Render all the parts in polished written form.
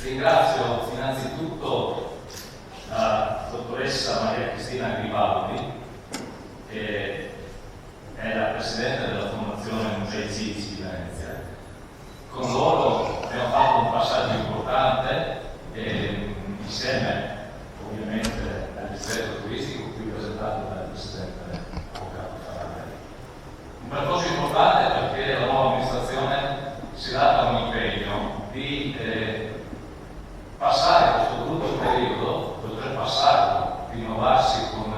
Ringrazio innanzitutto la dottoressa Maria Cristina Gribaldi, che è la Presidente della Fondazione Musei Civici di Venezia. Con loro abbiamo fatto un passaggio importante insieme ovviamente al distretto turistico qui presentato dal Presidente Avvocato Faragher. Un percorso importante perché la nuova amministrazione si è data un impegno di passare questo brutto periodo, oltrepassarlo, rinnovarsi con un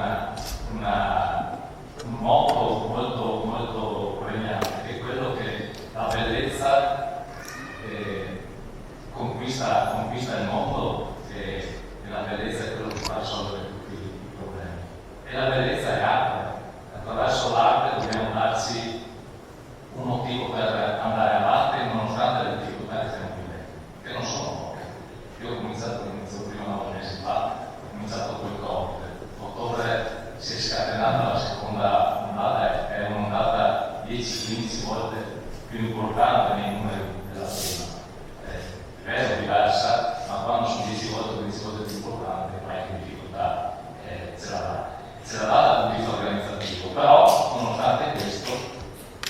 motto molto pregnante, che è quello che la bellezza conquista il mondo e la bellezza è quello che fa risolvere tutti i problemi. E la bellezza è arte. Attraverso l'arte dobbiamo darci un motivo per andare avanti nonostante le difficoltà che stiamo vivendo, che non sono poche. Io ho cominciato all'inizio prima 9 mesi fa, ho cominciato col Covid. Ottobre si è scatenata la seconda ondata, è un'ondata 10-15 volte più importante nei numeri della prima. È vero, diversa, ma quando sono 10 volte 15 volte più importante, qualche difficoltà ce la dà dal punto di vista organizzativo. Però, nonostante questo,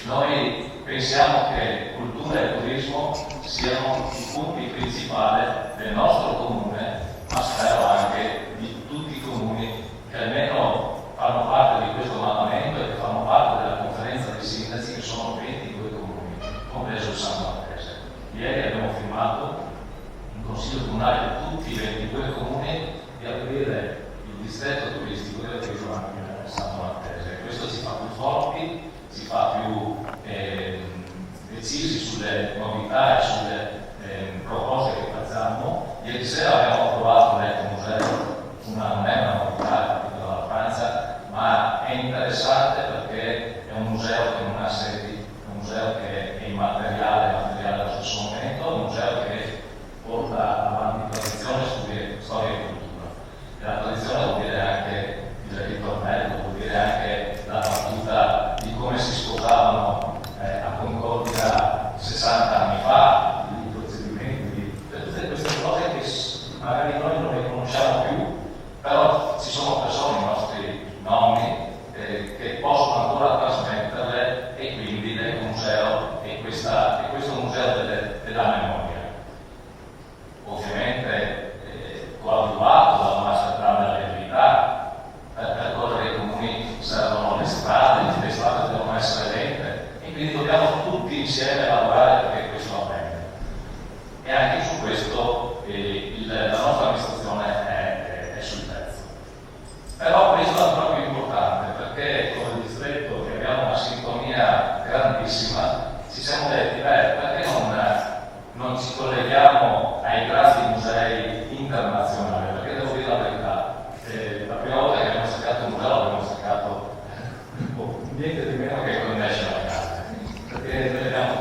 noi pensiamo che cultura e turismo siano i punti principali del nostro comune, ma spero anche di tutti i comuni che almeno fanno parte di questo mappamento e che fanno parte della conferenza dei sindaci, che sono 22 comuni, compreso il San Martese. Ieri abbiamo firmato in Consiglio Comunale di tutti i 22 comuni di aprire il distretto turistico della Chiesa anche a San Martese. Questo ci fa più forti, ci fa più decisi sulle novità e sulle proposte che facciamo. Ieri sera abbiamo approvato l'Ecomuseo, non è una novità partita dalla Francia, ma è interessante perché è un museo che non ha sedi, è un museo che è immateriale allo stesso momento, è un museo che porta avanti tradizione, storia e cultura. E la tradizione vuol dire anche il ritornello, vuol dire anche la battuta di come si sposavano a Concordia 60 anni fa, i procedimenti, tutte queste cose che magari noi non le conosciamo più, però ci sono persone, i nostri nonni, che possono ancora trasmetterle, e quindi l'Ecomuseo è questo museo della memoria. Ovviamente coadiuvato da un masterplan della viabilità. Per percorrere i comuni servono le strade devono essere lente, e quindi dobbiamo tutti insieme lavorare perché questo avvenga. E anche su questo la nostra amministrazione è sul pezzo. Però questo è ancora più importante perché come distretto che abbiamo una sintonia grandissima, ci siamo detti, perché non ci colleghiamo ai grandi musei internazionali? Perché devo dire la verità, la prima volta che abbiamo cercato un museo abbiamo cercato niente di meno che con National Gallery, perché noi abbiamo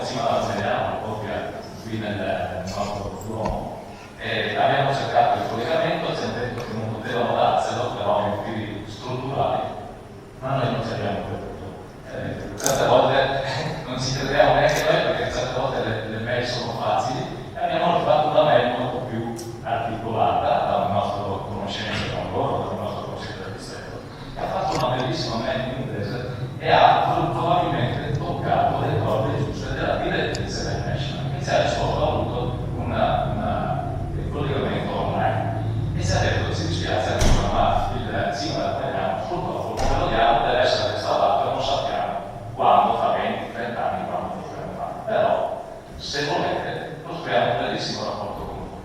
una copia qui nel nostro Duomo, e abbiamo cercato il collegamento, ci hanno detto che non potevano darselo per motivi strutturali, ma noi non ci abbiamo creduto. Certe volte non ci crediamo neanche noi, perché certe volte le mail sono facili, e abbiamo fatto una mail molto più articolata dalla nostra conoscenza con loro, dalla nostra conoscenza del distretto, che ha fatto una bellissima mail in inglese e ha probabilmente toccato le corde giuste della direttrice del National, che ci ha risposto, ha avuto il collegamento online e ci ha detto: ci dispiace ancora, ma il cinema da italiano purtroppo come lo diamo deve essere restaurato e non sappiamo quando, fra 20-30 anni, quando potremo fare. Però se volete costruiamo un bellissimo rapporto con voi,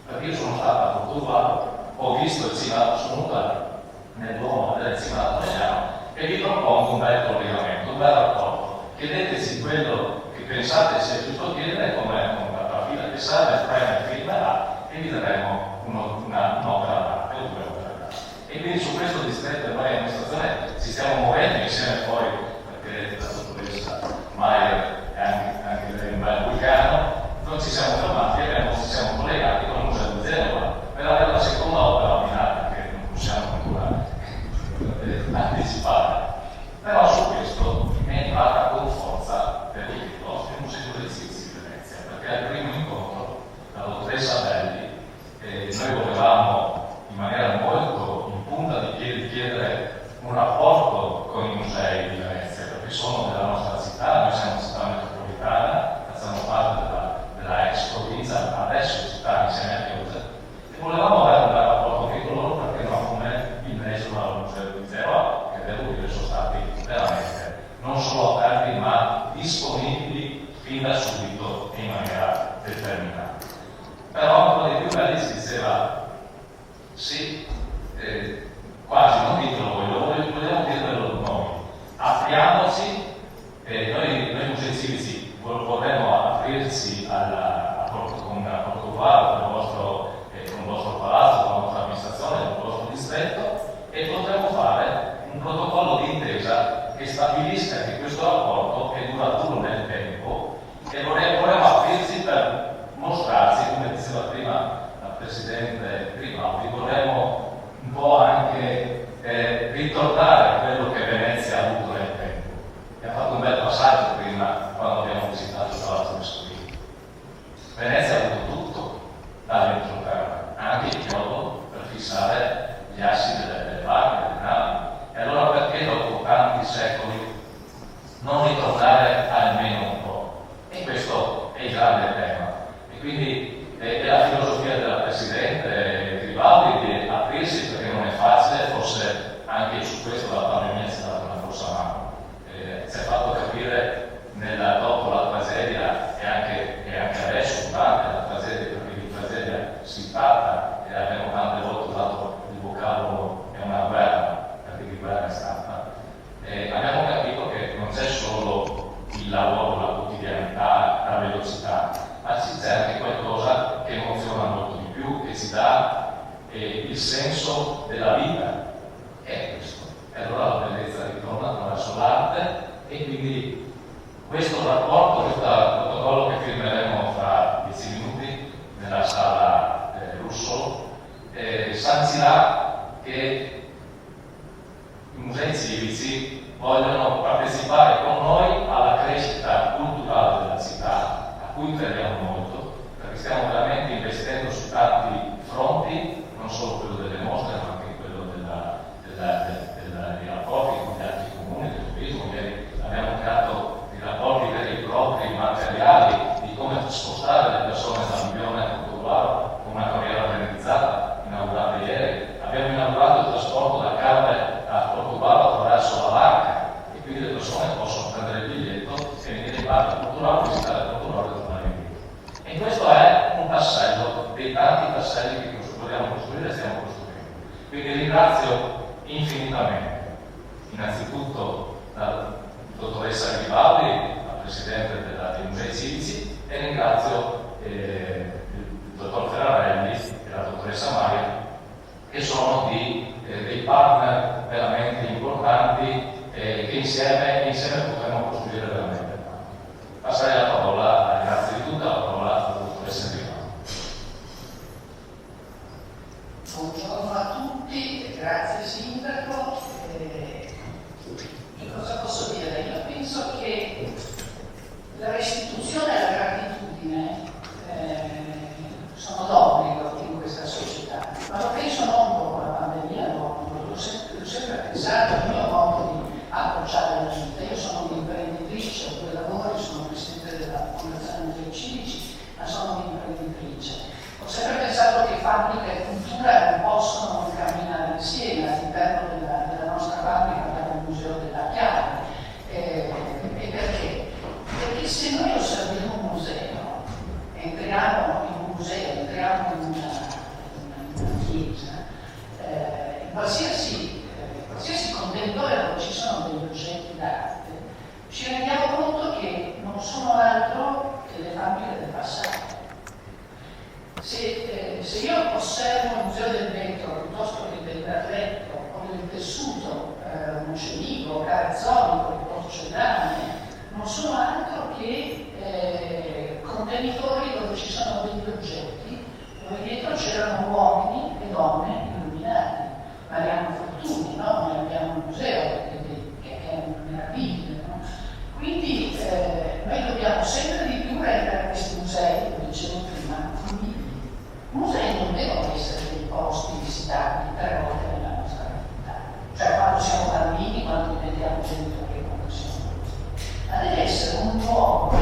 perché io sono stato a Portugal, ho visto il cinema, sono venuto nel Duomo del cinema italiano e vi propongo un bel collegamento, un bel rapporto. Chiedeteci quello che pensate sia giusto chiedere, come una fila che serve, preme il film là, e vi daremo un'opera d'arte o 2 opere d'arte. E quindi su questo distretto e noi amministrazione ci stiamo muovendo insieme poi, perché la dottoressa Maier e anche lei un bel vulcano, non ci siamo fermati e ci siamo collegati con il Museo di Genova per avere la seconda opera ordinaria che non possiamo ancora anticipare. Però su questo è entrata con forza per il nostro Museo dei Civici di Venezia, perché al primo incontro la dottoressa Belli veramente non solo aperti ma disponibili fin da subito in maniera determinata. Però ancora di più belli si diceva sì, quasi non ditelo voi, vogliamo dirvelo noi, apriamoci, noi musei civici vorremmo aprirsi con Portovaro, con il vostro palazzo, con la vostra amministrazione, con il vostro distretto, e potremmo fare un protocollo di intesa che stabilisca che questo rapporto è duraturo nel tempo, e vorremmo aprirsi per mostrarci, come diceva prima la Presidente Grimaldi, vorremmo un po' anche ritornare a quello che Venezia ha avuto nel tempo. E ha fatto un bel passaggio prima, quando abbiamo visitato il Palazzo Vescovile. Venezia ha avuto tutto dall'entroterra, anche il chiodo per fissare gli assi delle barche, delle navi. E allora perché dopo tanti secoli non ritornare almeno un po'? E questo è il grande tema. E quindi è la filosofia della Presidente Grimaldi di aprirsi, perché non è facile, forse anche su questo la pandemia ci ha dato una grossa mano. Ci ha fatto capire dopo la tragedia e anche adesso, durante la tragedia, perché di tragedia si tratta, e abbiamo tante volte usato il vocabolo è una guerra, perché di guerra è stata. Abbiamo capito che non c'è solo il lavoro, la quotidianità, la velocità, ma c'è anche qualcosa che emoziona molto di più, che ci dà il senso della vita. È questo. E allora la bellezza ritorna attraverso l'arte, e quindi questo rapporto, questo protocollo che firmeremo fra 10 minuti nella sala Russo, sancirà che i musei civici vogliono partecipare con noi alla crescita culturale della città, a cui crediamo molto, perché stiamo veramente investendo su tanti fronti, non solo quello delle mostre, ma anche quello dei rapporti con gli altri comuni, del turismo. Ieri abbiamo creato i rapporti veri e propri, materiali, di come spostare le persone da Milione a Portovaro con una carriera organizzata, inaugurata ieri. Abbiamo inaugurato il trasporto da Carme a Portovaro attraverso la barca, e quindi le persone possono prendere il biglietto e venire in barca a Portovaro, visitare Portovaro e tornare indietro. E questo è un tassello dei tanti tasselli che vogliamo costruire e stiamo costruendo. Quindi ringrazio infinitamente innanzitutto la dottoressa Grimaldi, la Presidente dei Musei Civici, e ringrazio il dottor Ferrarelli e la dottoressa Maria, che sono dei partner veramente importanti, che insieme potremo costruire veramente tanto. Passerei la parola, grazie di tutto, la parola alla dottoressa Grimaldi. Buongiorno a tutti, grazie Sindaco. Cosa posso dire? Io penso che la restituzione e la gratitudine sono d'obbligo in questa società, ma lo penso non dopo la pandemia, l'ho sempre pensato, il mio modo di approcciare la vita. Io sono un'imprenditrice, ho due lavori, sono presidente della Fondazione Musei Civici, ma sono un'imprenditrice. Ho sempre pensato che fabbrica e cultura non possono camminare insieme. All'interno della nostra fabbrica abbiamo il Museo della Chiave. E perché? Perché se noi osserviamo un museo, entriamo in un museo, entriamo in una chiesa, in qualsiasi contenitore dove ci sono degli oggetti d'arte, ci rendiamo conto che non sono altro che le fabbriche del passato. Se io osservo il Museo del Vetro piuttosto che del berretto o del tessuto muscelico, carazzonico, di porcellane, non sono altro che contenitori dove ci sono degli oggetti, dove dietro c'erano uomini e donne illuminati. Mariano Fortuny, no? Noi abbiamo un museo che è meraviglioso, no? Quindi noi dobbiamo sempre di più rendere questi musei, lo dicevo prima, fruibili. I musei non devono essere dei posti visitabili 3 volte nella nostra vita, cioè quando siamo bambini, quando diventiamo genitori e quando siamo adulti, ma deve essere un luogo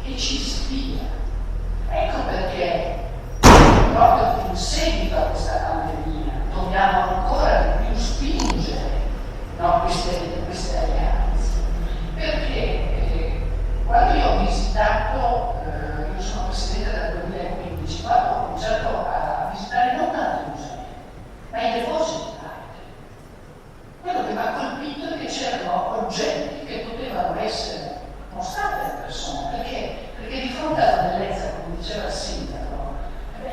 che ci ispira. Ecco perché proprio in seguito a questa pandemia queste alleanze. Perché quando io ho visitato, io sono presidente dal 2015, quando ho cominciato a visitare non tanto i musei, ma i depositi d'arte, quello che mi ha colpito è che c'erano oggetti che potevano essere mostrati alle persone, perché di fronte alla bellezza, come diceva il sindaco,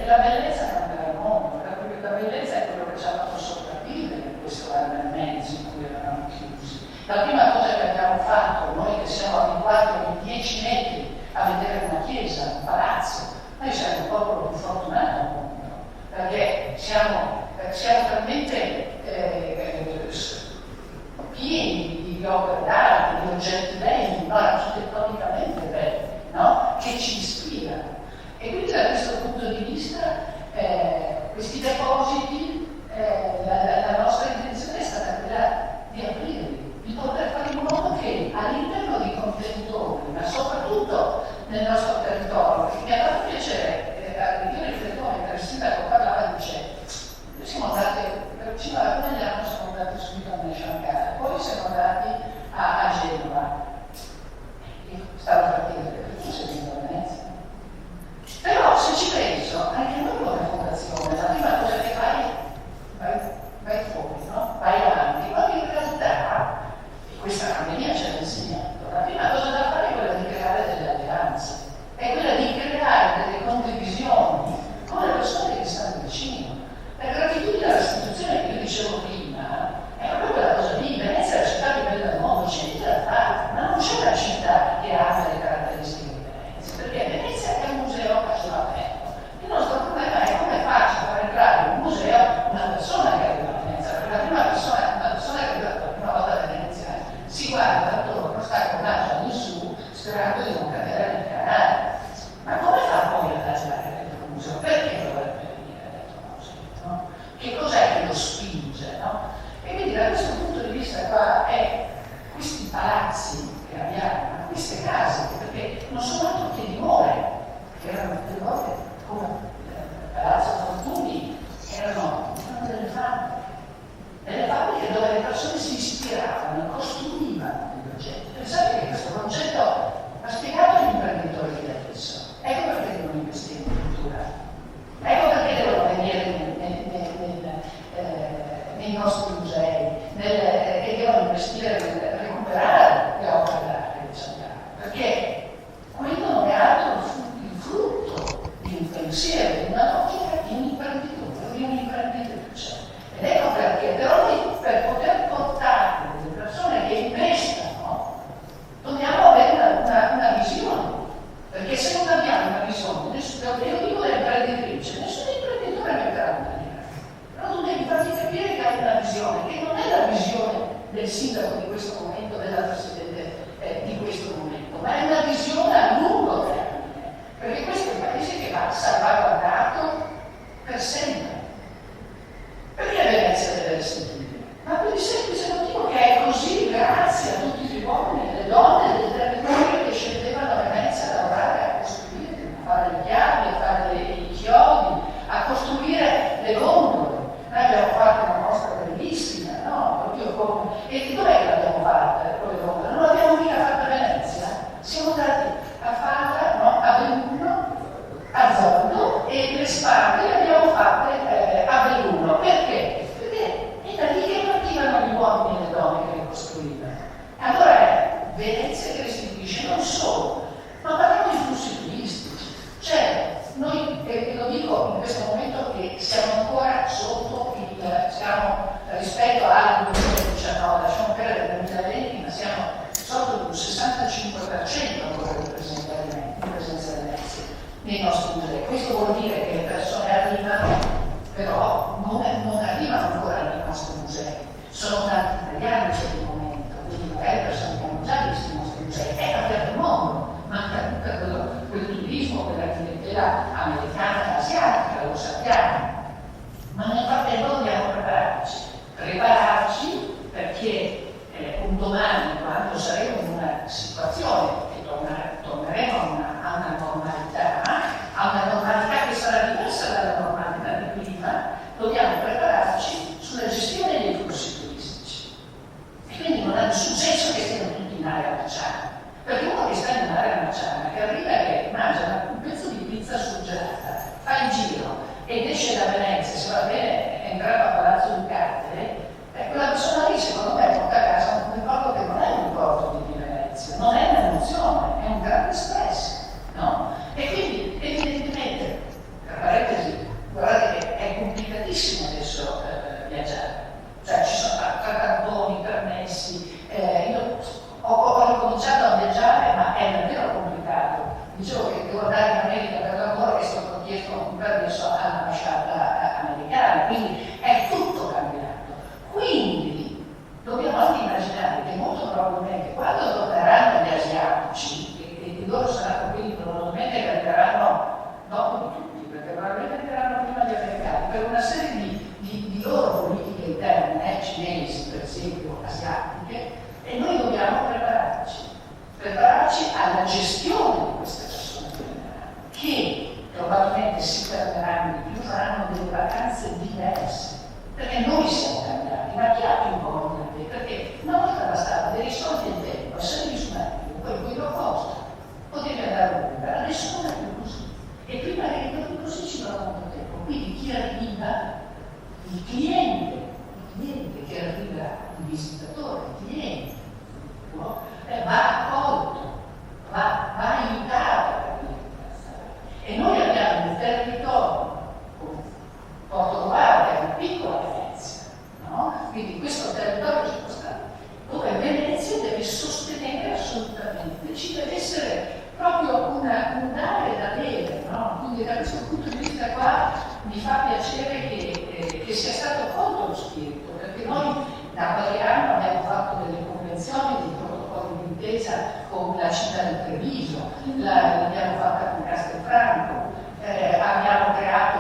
la bellezza cambia il mondo, la bellezza è quello che ci ha fatto sopravvivere in questo anno e mezzo in cui eravamo chiusi. La prima cosa che abbiamo fatto, noi che siamo abituati ogni 10 metri a vedere una chiesa, un palazzo, noi siamo un popolo più fortunato al mondo, perché siamo talmente pieni di opere d'arte, di oggetti belli, no? Architettonicamente belli, no? Che ci ispirano. E quindi da questo punto di vista questi depositi, la nostra intenzione è stata quella di aprirli, di poter fare in modo che all'interno di contenitori, ma soprattutto nel nostro territorio, che mi ha fatto piacere, io riflettevo mentre il sindaco parlava, dice, noi siamo andati, per cima della Conegliano siamo andati subito a Nesciancale, poi siamo andati a Genova, io stavo per dire, tu sei venuto a Venezia. Però se ci penso, anche noi come fondazione, la prima cosa che vai fuori, no? Vai avanti, ma in realtà, e questa pandemia ce l'ha insegnato, la prima cosa da fare è quella di creare delle alleanze, è quella di creare delle condivisioni con le persone che stanno vicino. La gratitudine all'istituzione che io dicevo prima è proprio quella cosa lì. Venezia è la città più bella del mondo, c'è niente da fare, ma non c'è una città che abbia le caratteristiche di Venezia, perché Venezia è un museo a cielo aperto. Il nostro problema è come faccio a far entrare in un museo una persona che arriva a Venezia, perché una persona che arriva per la prima volta a Venezia si guarda attorno, sta con l'ansia in su, sperando di non cadere nel canale. Ma come fa poi ad andare dentro un museo? Perché dovrebbe venire dentro un museo? No? Che cos'è che lo spinge? No? E quindi da questo punto di vista qua questi palazzi che abbiamo, queste case, perché non sono altro che dimore, che erano delle volte come Palazzo Fortuny, erano delle fabbriche dove le persone si ispiravano e costruivano degli oggetti. Pensate che questo concetto ha spiegato gli imprenditori di adesso. Ecco perché devono investire in cultura, ecco perché devono venire nei nostri musei, e devono investire nel recuperare le opere d'arte di Santiago, perché quello non è altro il frutto di un pensiero, di una logica di un imprenditore, di un'imprenditrice. Ed ecco perché però per poter portare le persone che investano dobbiamo avere una visione, perché se non abbiamo una visione, io dico dell'imprenditrice, nessun imprenditore metterà una linea, però tu devi farti capire che hai una visione, che non è la visione del sindaco di questo momento, della presidente di questo momento, ma è una visione a lungo termine, perché questo è un paese che va salvaguardato per sempre. Perché Venezia deve essere libera? Ma per il semplice motivo che è così grazie a tutti gli uomini e le donne del territorio che scendevano a Venezia a lavorare, a costruire, a fare le chiavi, a fare i chiodi, a costruire le gondole. Noi abbiamo fatto una mostra bellissima, no? Proprio come... E dov'è che l'abbiamo fatta con le gondole? Non l'abbiamo mica fatta a Venezia, siamo andati a farla, no? A Belluno, a Zorno, e le spalle le abbiamo fatte a Belluno. Perché? Perché è da lì che partivano gli uomini e le donne che le costruivano. Allora è Venezia che restituisce non solo, ma parliamo di flussi turistici. Cioè, noi, e lo dico in questo momento che siamo ancora sotto siamo rispetto al 2019, lasciamo perdere il 2020, ma siamo sotto il 65% ancora di presenza di Venezia nei nostri musei. Questo vuol dire che le persone arrivano, però non arrivano ancora nei nostri musei. Sono tanti italiani in questo momento, quindi magari persone che hanno già visto i nostri musei. È cambiato il mondo, manca tutto quel turismo, quella clientela americana e asiatica, lo sappiamo. Ma nel frattempo dobbiamo prepararci perché un domani, quando saremo in una situazione che torneremo a una normalità che sarà diversa dalla normalità di prima, dobbiamo prepararci sulla gestione dei flussi turistici. E quindi un'area marciana. Perché uno che sta in un'area marciana, che arriva e mangia un pezzo di pizza surgelata, fa il giro ed esce da Venezia, se va bene, è entrato a Palazzo Ducale, quella persona lì secondo me porta a casa un ricordo che non è un ricordo di Venezia, non è un'emozione, è un grande stress, no? E quindi evidentemente, tra parentesi, guardate che è complicatissimo adesso viaggiare, cioè ci sono tra cantoni, permessi, io ho ricominciato a viaggiare ma è davvero complicato. Dicevo che devo andare in America per lavoro e sono chiesto un permesso all'ambasciata americana, quindi è tutto cambiato. Quindi dobbiamo anche immaginare che molto probabilmente quando torneranno gli asiatici, e loro saranno quindi probabilmente che arriveranno dopo di tutti, perché probabilmente arriveranno prima gli americani, per una serie di loro politiche interne, cinesi per esempio, asiatiche, e noi dobbiamo prepararci alla gestione di queste persone che probabilmente si fermeranno di più, faranno delle vacanze diverse, perché noi siamo cambiati, ma chi ha più voglia di te? Perché una volta bastava dei soldi e tempo, essere su un attimo, poi quello costa, potevi andare ovunque, adesso non è più così. E prima che ritorni così ci vuole molto tempo. Quindi chi arriva, il cliente che arriva, il visitatore, il cliente, no? Va accolto, va aiutato a capire. E noi abbiamo un territorio, Portogruaro, che è una piccola Venezia, no? Quindi questo territorio circostante, dove Venezia deve sostenere assolutamente, ci deve essere proprio un dare da bere, no? Quindi da questo punto di vista qua mi fa piacere che sia stato colto lo spirito, perché noi da qualche anno abbiamo fatto delle convenzioni, dei protocolli d'intesa con la città del Treviso, l'abbiamo fatta con Castelfranco, abbiamo creato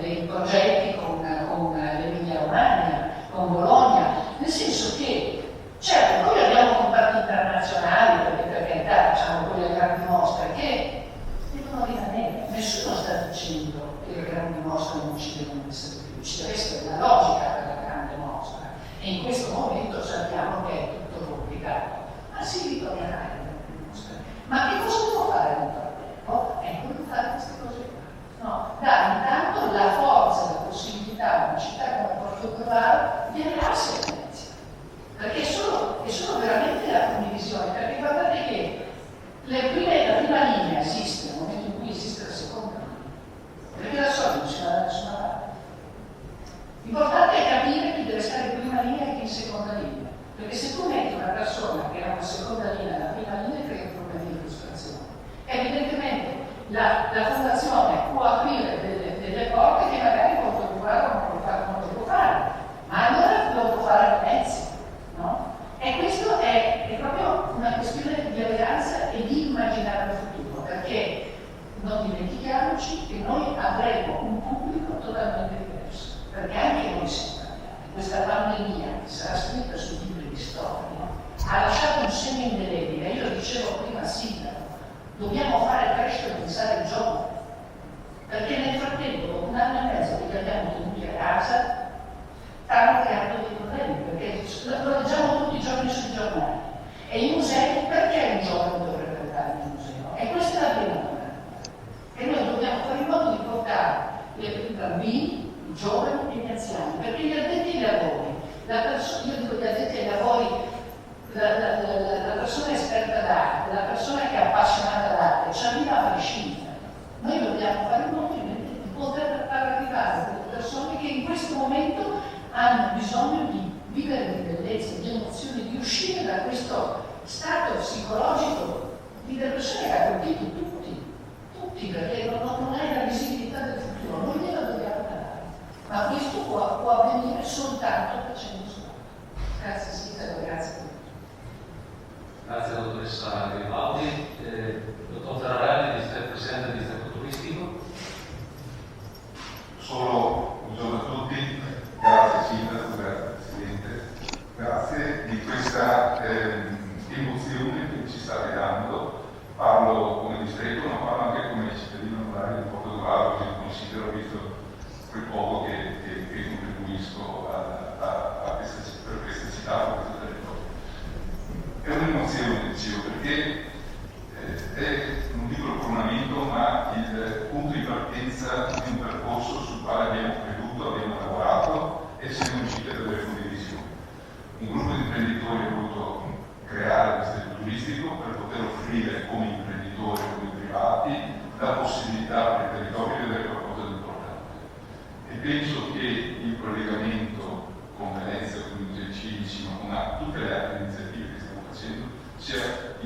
dei progetti con l'Emilia Romagna, con Bologna, nel senso che, certo, noi abbiamo contatti internazionali, perché per carità facciamo quelle grandi mostre che devono rimanere. Nessuno sta dicendo che le grandi mostre non ci devono essere più, ci deve essere la logica per la grande mostra. E in questo momento sappiamo che è tutto complicato. Ma si ritornerà alle grandi mostre. Ma che cosa devo fare nel frattempo? Quello fare queste cose qua. No, dare intanto la forza e la possibilità a una città come Portogruaro di arrivarsi a Venezia. Perché è solo veramente la condivisione. Perché guardate che la prima linea esiste nel momento in cui esiste la seconda linea. Perché da soli non si va da nessuna parte. L'importante è capire chi deve stare in prima linea e chi in seconda linea. Perché se tu metti una persona che ha una seconda linea nella prima linea, crea problemi di frustrazione. Evidentemente la fondazione può aprire delle porte che magari Portogruaro non lo può fare, ma allora lo può fare a Venezia, no? E questo è proprio una questione di alleanza e di immaginare il futuro, perché non dimentichiamoci che noi avremo un pubblico totalmente diverso, perché anche noi siamo cambiati. Questa pandemia, che sarà scritta su libri di storia, ha lasciato un segno indelebile. Io lo dicevo prima a Sindaco, dobbiamo fare crescere e pensare il giovane, perché nel frattempo, dopo un anno e mezzo che li abbiamo tenuti a casa, stanno creando dei problemi, perché lo leggiamo tutti i giorni sui giornali. E i musei, perché un giovane dovrebbe andare in museo? E questa è la prima domanda. E noi dobbiamo fare in modo di portare i bambini, i giovani e gli anziani, perché gli addetti ai lavori, io dico gli addetti ai lavori, la persona esperta d'arte, la persona che è appassionata d'arte, ci arriva a prescindere. Noi dobbiamo fare in modo di poter far arrivare delle persone che in questo momento hanno bisogno di vivere di bellezza, di emozioni, di uscire da questo stato psicologico di depressione che ha colpito tutti, perché non è la visibilità del futuro, noi gliela dobbiamo dare. Ma questo può avvenire soltanto facendo sport. Grazie Sindaco, grazie a tutti. Grazie dottoressa Garibaldi. Dottor Ferrarelli, Presidente del Distretto Turistico. Solo buongiorno a tutti, grazie Sindaco, grazie Presidente, grazie di questa emozione che ci state dando. Parlo come distretto, ma parlo anche come cittadino onorario di Portogruaro, che considero, visto quel poco che contribuisco per questa città, per questo territorio. È un'emozione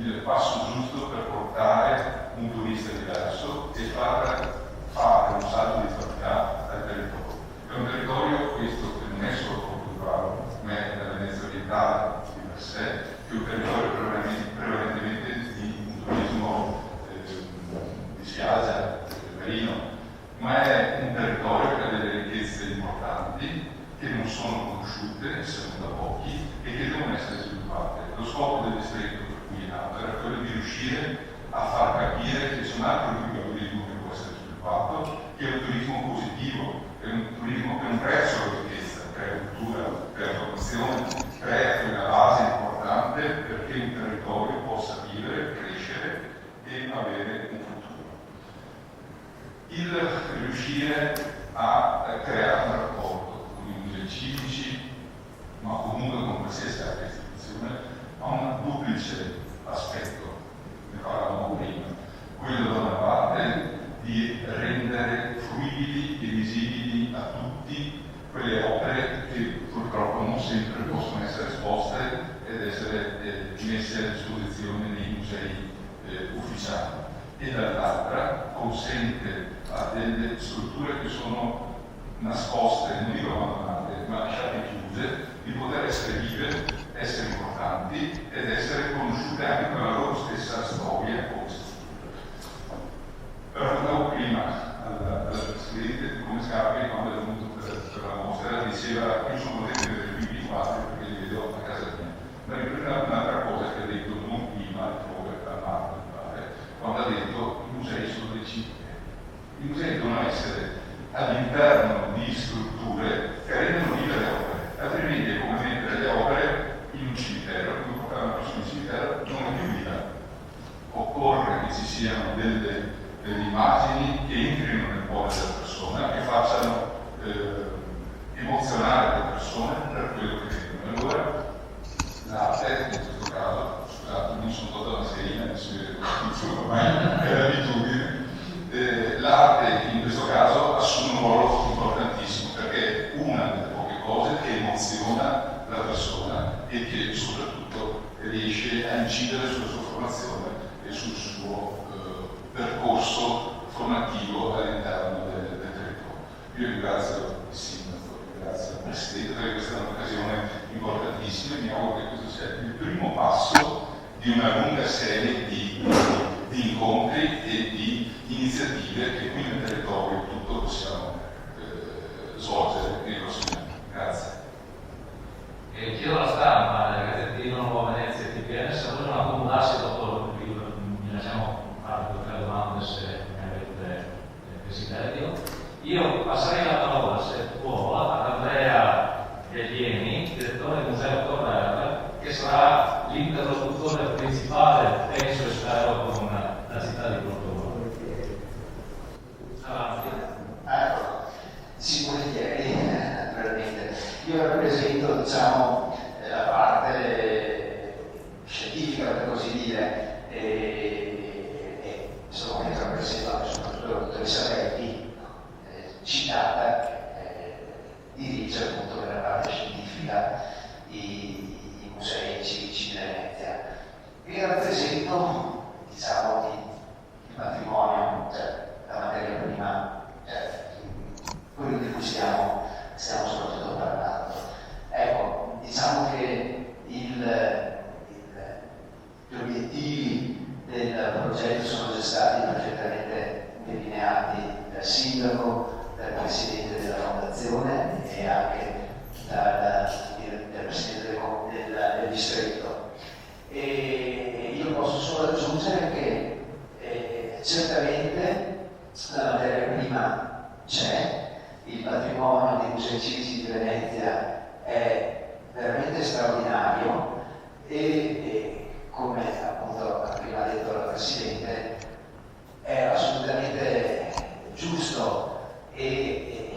il passo giusto per portare un turista diverso e fare un salto di qualità al territorio. È un territorio, questo, che non è solo Portogallo, ma è la Venezia orientale di per sé, che è un territorio prevalentemente di un turismo di spiaggia, marino, ma è un territorio che ha delle ricchezze importanti, che non sono conosciute, se non da pochi, e che devono essere sviluppate. Lo scopo del distretto per cui è nato era quello di riuscire a far capire che c'è un altro tipo di turismo che può essere sviluppato, che è un turismo positivo, è un turismo che non crea solo ricchezza, crea cultura, crea formazione, crea una base importante perché un territorio possa vivere, crescere e avere un futuro. Il riuscire a creare un rapporto con i musei civici, ma comunque con qualsiasi altra istituzione, ha un duplice aspetto, ne parlavamo prima, quello da una parte di rendere fruibili e visibili a tutti quelle opere che purtroppo non sempre possono essere esposte ed essere messe a disposizione nei musei ufficiali, e dall'altra consente a delle strutture che sono nascoste, non dico abbandonate, ma lasciate chiuse, di poter essere vive, essere importanti ed essere conosciute anche per la loro stessa storia come strutture. Raccontavo prima alla Presidente di come Scarpi, quando è venuto per la mostra, diceva: io sono contento di vedere più di 4 perché li vedo a casa mia. Ma riprendo un'altra cosa che ha detto non prima, altrove, a Marco, quando ha detto i musei sono dei cimiteri. I musei devono essere all'interno di strutture che rendono vive le opere, altrimenti è come mettere le opere in un cimitero, come portare una persona in cimitero, non è più viva. Occorre che ci siano delle immagini che entrino nel cuore della persona, che facciano emozionare le persone per quello che vedono. Allora l'arte, in questo caso, scusate, mi sono tolto la mascherina, non si vede come ormai è l'abitudine, l'arte in questo caso assume un ruolo importantissimo perché è una delle poche cose che emoziona la persona e che soprattutto riesce a incidere sulla sua formazione e sul suo percorso formativo all'interno del territorio. Io ringrazio il Sindaco, ringrazio il Presidente perché questa è un'occasione importantissima e mi auguro che questo sia il primo passo di una lunga serie di incontri e di iniziative che qui nel territorio tutto possiamo svolgere nei prossimi anni. Grazie. Chiedo alla stampa, al Gazzettino Nuova Venezia TPN, se vogliono accomodarsi dopo mi lasciamo fare 2 o 3 domande se ne avete desiderio. Io passerei la parola, se può, ad Andrea Elieni, direttore del Museo Correr, che sarà l'interlocutore principale, penso e spero, con la città di Portogruaro. Avanti. Sì, volentieri, naturalmente. Io rappresento, diciamo, la parte scientifica, per così dire, e sono che rappresento anche soprattutto la dottoressa Belli, citata, dirige appunto per la parte scientifica i musei civici di Venezia. Io rappresento, diciamo, il patrimonio, cioè la materia prima, quello di cui stiamo soprattutto parlando. Ecco, diciamo che gli obiettivi del progetto sono già stati perfettamente delineati dal Sindaco, dal Presidente della Fondazione e anche dal Presidente del Distretto. E io posso solo aggiungere che certamente la materia prima c'è, il patrimonio dei musei civici di Venezia è veramente straordinario e come appunto prima detto la Presidente, è assolutamente giusto e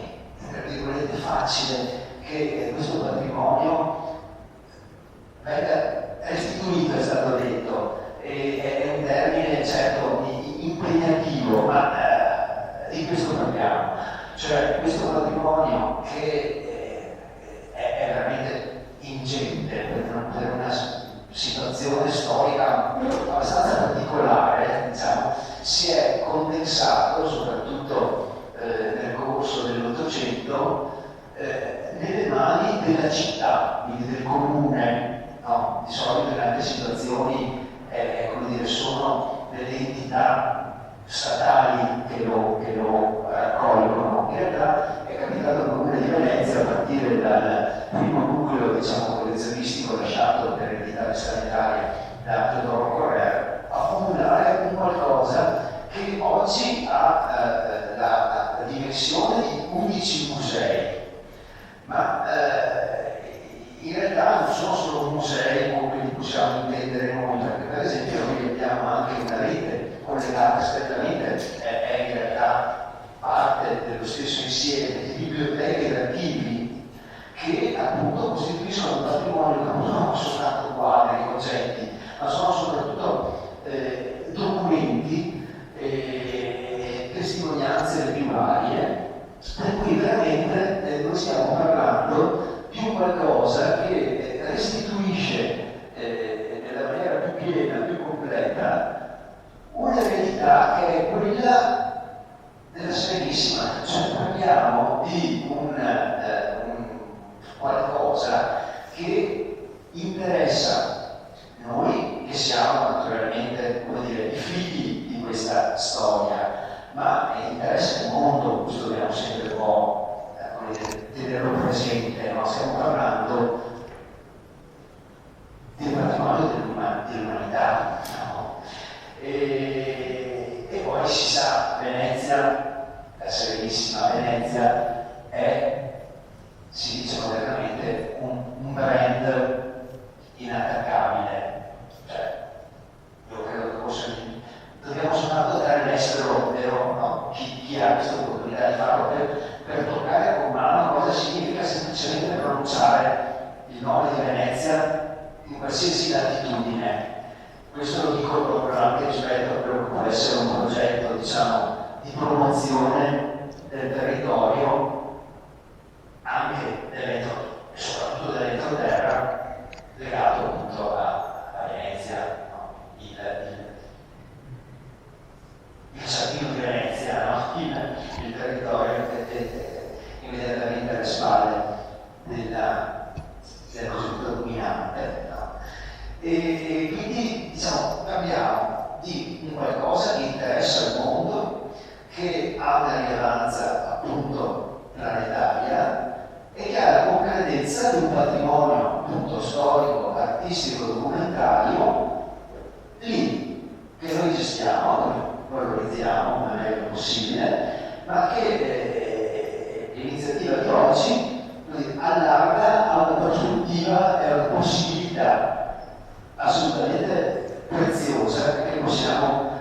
tra virgolette facile che questo patrimonio venga situazione storica abbastanza particolare, diciamo, si è condensato soprattutto nel corso dell'Ottocento nelle mani della città, quindi del comune, no? Di solito in altre situazioni come dire, sono delle entità statali che lo raccolgono. In realtà è capitato al Comune di Venezia, a partire dal primo nucleo, diciamo, collezionistico lasciato per eredità sanitaria da Teodoro Correr, a formulare un qualcosa che oggi ha la dimensione di 11 musei, ma in realtà non sono solo musei come li possiamo intendere noi, perché per esempio noi abbiamo anche una rete collegata strettamente, è in realtà parte dello stesso insieme di biblioteche ed archivi che appunto costituiscono un patrimonio che non sono soltanto quadri, oggetti, ma sono soprattutto documenti, testimonianze le più varie, per cui veramente noi stiamo parlando di un qualcosa che restituisce nella maniera più piena, più completa, una verità che è quella della Serenissima. Cioè parliamo di un qualcosa che interessa noi, che siamo naturalmente, come dire, i figli di questa storia, ma interessa il mondo. Questo dobbiamo sempre un po' tenerlo presente, no? Stiamo parlando del patrimonio dell'umanità, no? E poi si sa, Venezia, la Serenissima Venezia, è, si dice modernamente, un brand inattaccabile. Cioè, io credo che fosse, dobbiamo soltanto dare l'estero, vero? No? Chi ha questa opportunità di farlo per toccare con mano cosa significa semplicemente pronunciare il nome di Venezia in qualsiasi latitudine. Questo lo dico proprio anche rispetto a quello che può essere un progetto, diciamo, di promozione del territorio, anche e soprattutto dell'entroterra, legato appunto a Venezia, no? Il Sardino di Venezia, no? Il territorio immediatamente alle spalle della cosiddetta dominante. No? E quindi diciamo, parliamo di un qualcosa che interessa il mondo, che ha una rilevanza appunto planetaria e che ha la concretezza di un patrimonio appunto storico, artistico, documentario lì, che noi gestiamo, valorizziamo il meglio possibile, ma che l'iniziativa di oggi allarga a una prospettiva e a una possibilità assolutamente preziosa che possiamo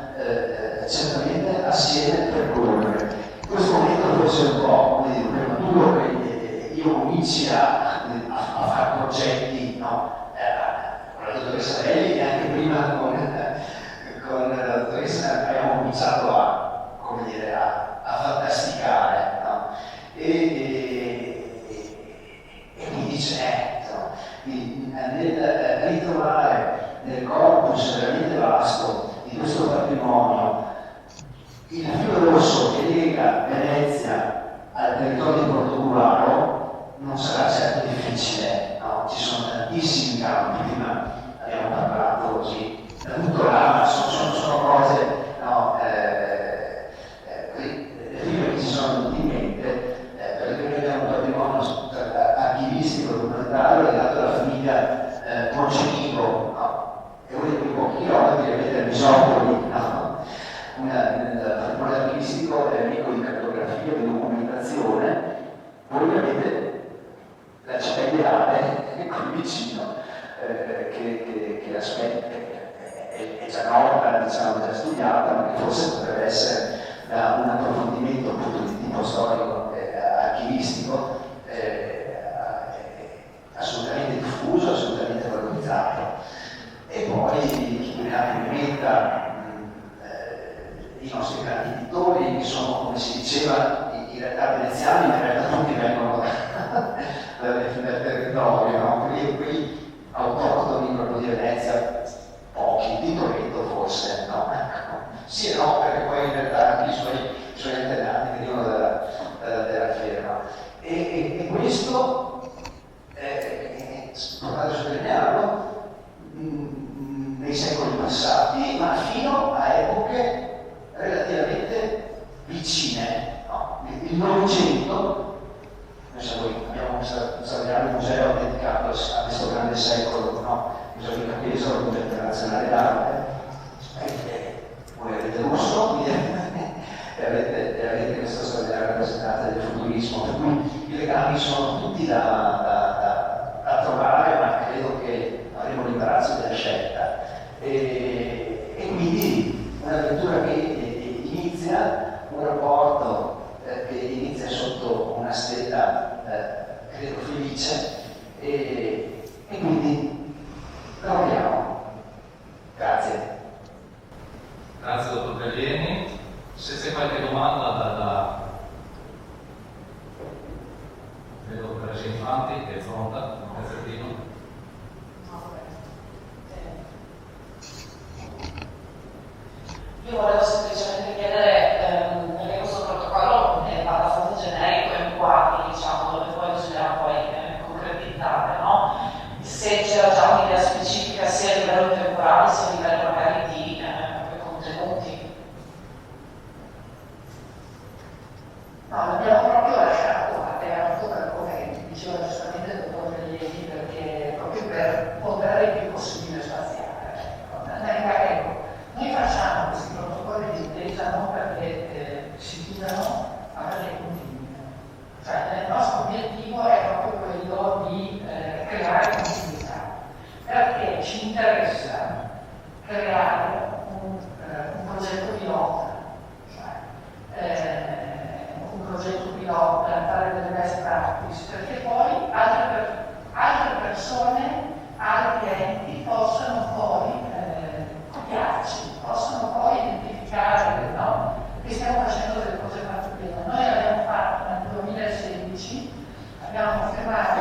certamente assieme percorrere. In questo momento forse è un po' prematuro che io cominci a fare progetti, no? Con la dottoressa Belli e anche prima con la dottoressa abbiamo cominciato a fantasticare, no? E quindi c'è, nel ritrovare nel corpus veramente vasto di questo patrimonio il filo rosso che lega Venezia al territorio di Portogruaro non sarà certo difficile, no? Ci sono tantissimi campi, prima abbiamo parlato così, da tutto là, ma sono cose, no? Le prime che ci sono venute in mente, perché noi abbiamo un patrimonio archivistico documentario legato alla famiglia Mocenigo, no? E uno di quei pochi chilometri avete il Bisopoli, no? Il patrimonio archivistico è amico di cartografia e di documentazione. Voi avete la città ideale qui vicino, che aspetta, è già nota, diciamo, già studiata, ma che forse potrebbe essere da un approfondimento appunto di tipo storico archivistico assolutamente diffuso, assolutamente valorizzato. E poi chi ne ha più in metta, i nostri grandi pittori, che sono, come si diceva, in realtà veneziani, ma in realtà tutti vengono dal territorio, no? Quelli autoctoni proprio di Venezia, passati, ma fino a epoche relativamente vicine. No? Il Novecento, abbiamo un straordinario museo dedicato a questo grande secolo, no? Il Museo di Capieso, il Museo Internazionale d'Arte. Voi avete Russo, e avete questa straordinaria rappresentanza del futurismo, per cui i legami sono tutti da trovare, ma credo che avremo l'imbarazzo della scelta. E quindi un'avventura che inizia, un rapporto che inizia sotto una stella, credo, felice, e quindi lavoriamo. Grazie. Grazie dottor Gallieni. Se c'è qualche domanda vedo per Teresa Infanti che è pronta, un pezzettino. Io volevo semplicemente chiedere perché questo protocollo va da fase generico in quadri, diciamo, dove poi bisogna poi concretizzare, no? Se c'era già un'idea specifica sia a livello temporale sia a livello magari di contenuti. No, l'abbiamo proprio lasciato a terra, come diceva giustamente il dottor Gallieni, perché proprio per poter il più possibile spaziare. Ecco, noi facciamo questi protocolli di intesa non perché si chiudano, ma perché continuino. Cioè, il nostro obiettivo è proprio quello di creare continuità, perché ci interessa creare un progetto pilota, un progetto pilota, fare delle best practice, perché poi altre persone, altri enti possano poi copiarci, possono poi identificare, no? Che stiamo facendo delle cose fatte bene. Noi abbiamo fatto nel 2016, abbiamo firmato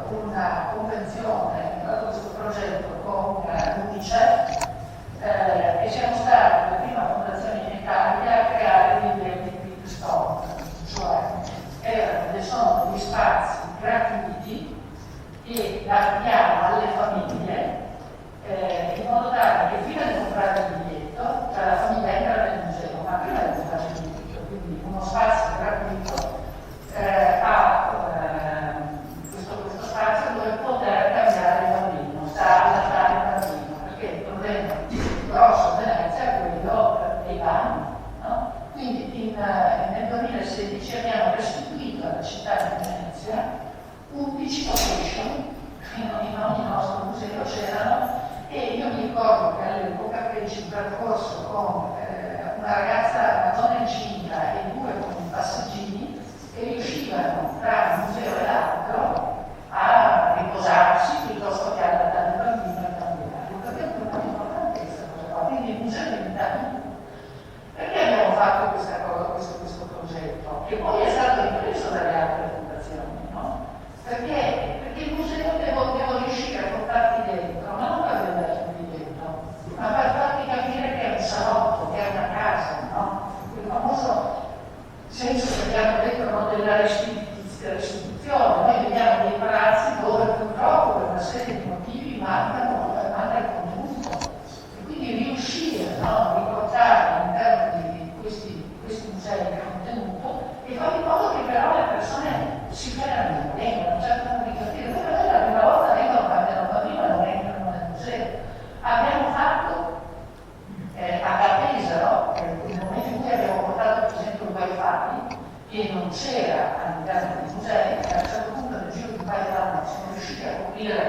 una convenzione, questo progetto con l'UNICEF, e siamo stati la prima fondazione in Italia a creare dei livelli di stop, cioè sono degli spazi gratuiti che diamo alle famiglie in modo tale che prima di comprare il biglietto, cioè la famiglia entra nel museo, ma prima di comprare il biglietto, quindi uno spazio gratuito questo spazio dove poter cambiare il bambino, lasciare il bambino, perché il problema grosso a Venezia è quello dei bagni, no? Quindi nel 2016 abbiamo restituito alla città di Venezia 11 location, in ogni nostro museo c'erano, e io mi ricordo che all'epoca feci un percorso con una ragazza, una donna incinta e 2 con passeggini che riuscivano tra un museo e l'altro a riposarsi piuttosto che adattare il bambino e cambiare. Perché è una importante questa cosa qua, quindi il museo diventa tutto. Perché abbiamo fatto questa cosa, questo progetto? Che poi è stato ripreso dalle altre fondazioni, no? Perché il museo devo riuscire a portarti dentro, ma non per venderti un biglietto, ma per farti capire che è un salotto, che è una casa, no? Il famoso senso che abbiamo detto, no, della restituzione. Noi vediamo dei palazzi dove purtroppo per una serie di motivi manca il contenuto. E quindi riuscire, no, a riportare all'interno di questi musei il contenuto e fare in modo che però le persone si fermino, vengono, cercano di capire. Poi magari la prima volta vengono, cambiano bambino e non entrano nel museo. Abbiamo fatto a Pesaro, nel momento in cui abbiamo portato per esempio il wifi, che non c'era all'interno dei musei, e a un certo punto nel giro di un paio d'anni siamo riusciti a coprire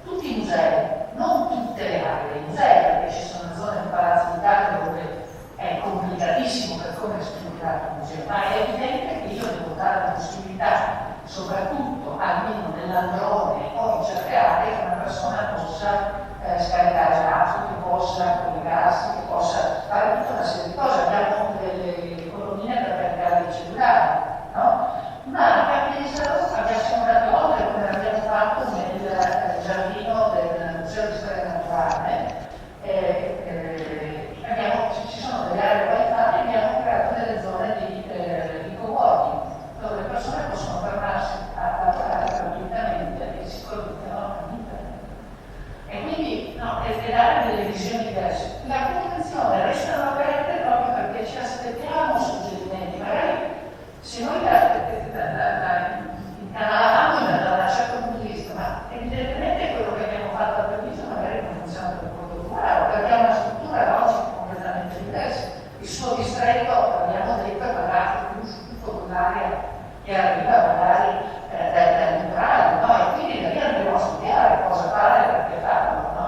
tutti i musei, non tutte le aree dei musei, perché ci sono zone del Palazzo d'Italia dove è complicatissimo per come è strutturato il museo, ma è evidente che io devo dare la possibilità, soprattutto almeno nell'androne o in certe aree, che una persona possa scaricare l'app, che possa collegarsi, che possa fare tutta una serie di cose. Abbiamo delle colonnine per caricare i cellulari, no? Ma a Pesaro siamo andati oltre, come abbiamo fatto nel giardino del Museo di Storia Naturale. Ci sono delle aree wifi e abbiamo creato delle zone di co-working, dove le persone possono fermarsi a lavorare gratuitamente e si collegano a internet. E quindi no, è e dare delle visioni diverse. La comunicazione restano aperte proprio perché ci aspettiamo suggerimenti, magari se noi incanalavamo da un certo punto di vista, ma evidentemente quello che abbiamo fatto all'inizio magari non funziona per quello che vuole, o perché ha una struttura logica completamente diversa. Il suo distretto, abbiamo detto, è magari più con l'area che arriva magari dal litorale, no? E quindi da lì andremo a studiare cosa fare e perché farlo, no?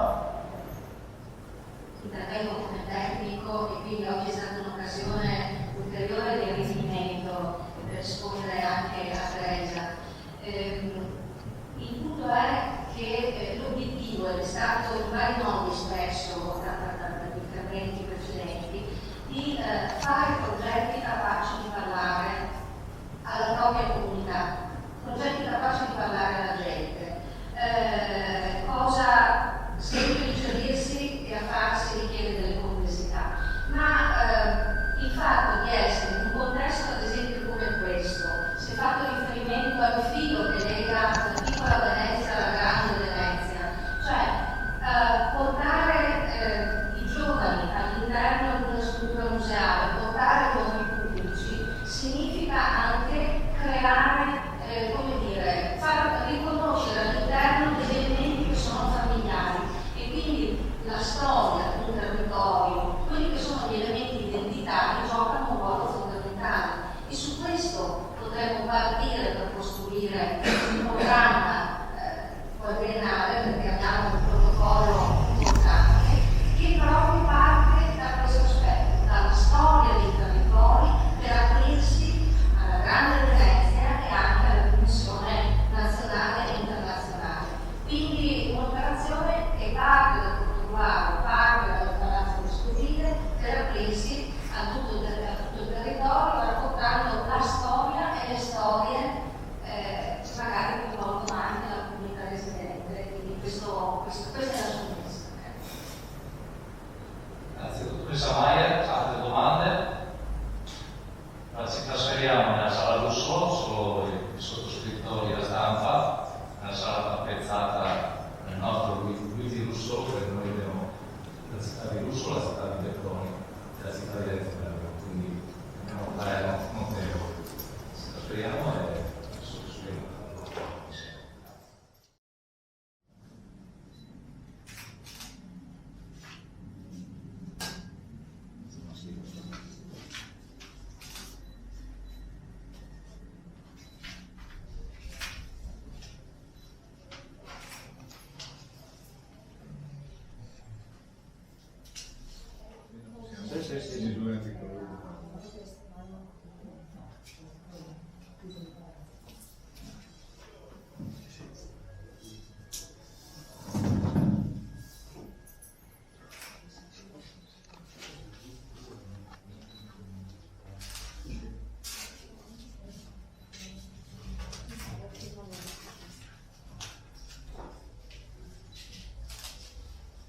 Intervengo come tecnico e quindi oggi è stata un'occasione ulteriore di arricchimento per rispondere anche a Teresa. Il punto è che l'obiettivo è stato in vari modi espresso dagli interventi precedenti di fare progetti capaci di parlare alla propria comunità, progetti capaci di parlare alla gente, cosa semplice a dirsi e a farsi richiede delle complessità, ma il fatto di essere in un contesto ad esempio come questo, si è fatto riferimento al filo che lega la piccola Venezia alla grande Venezia, cioè portare i giovani all'interno di una struttura museale, portare luoghi pubblici, significa anche creare, come dire, far riconoscere all'interno degli elementi che sono familiari e quindi la storia di un territorio, quelli che sono gli elementi identitari giocano un ruolo fondamentale e su questo potremmo partire per costruire un programma quadriennale, perché abbiamo un protocollo importante che proprio parte da questo aspetto, dalla storia dei territori per aprirsi alla grande Venezia e anche alla dimensione nazionale e internazionale. Quindi un'operazione che parte dal Portugallo, parte dal Palazzo Vescovile per aprirsi a tutto il territorio, raccontando la storia e le storie magari coinvolgono anche la comunità residente. Quindi questa è la scommessa. Grazie dottoressa Maier, altre domande? Allora, ci trasferiamo nella sala Russo, solo i sottoscrittori da stampa, nella sala tappezzata nel nostro Luigi Russo, perché noi abbiamo la città di Russo, la città di Bertoni e la città di Rezbergo, quindi abbiamo un terreno notevole. Ci trasferiamo e sottoscriviamo.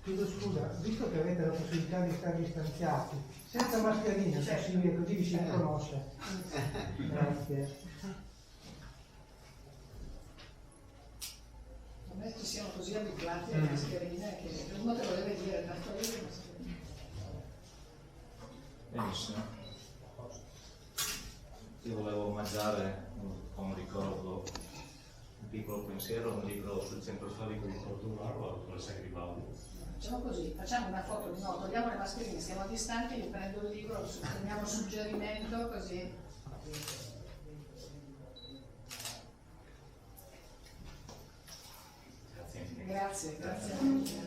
Chiedo scusa, visto che avete la possibilità di stare distanziati, senza mascherina, è possibile, così vi si riconosce. Grazie. A me ci siamo così abituati alle mascherine che uno te lo deve dire, tanto io le mascherine. Benissimo. Io volevo omaggiare come ricordo un piccolo pensiero, un libro sul centro storico di Portogallo, l'autore Garibaldi. Facciamo così, facciamo una foto di nuovo, togliamo le mascherine, stiamo distanti, io prendo il libro, prendiamo suggerimento così. Grazie. Grazie.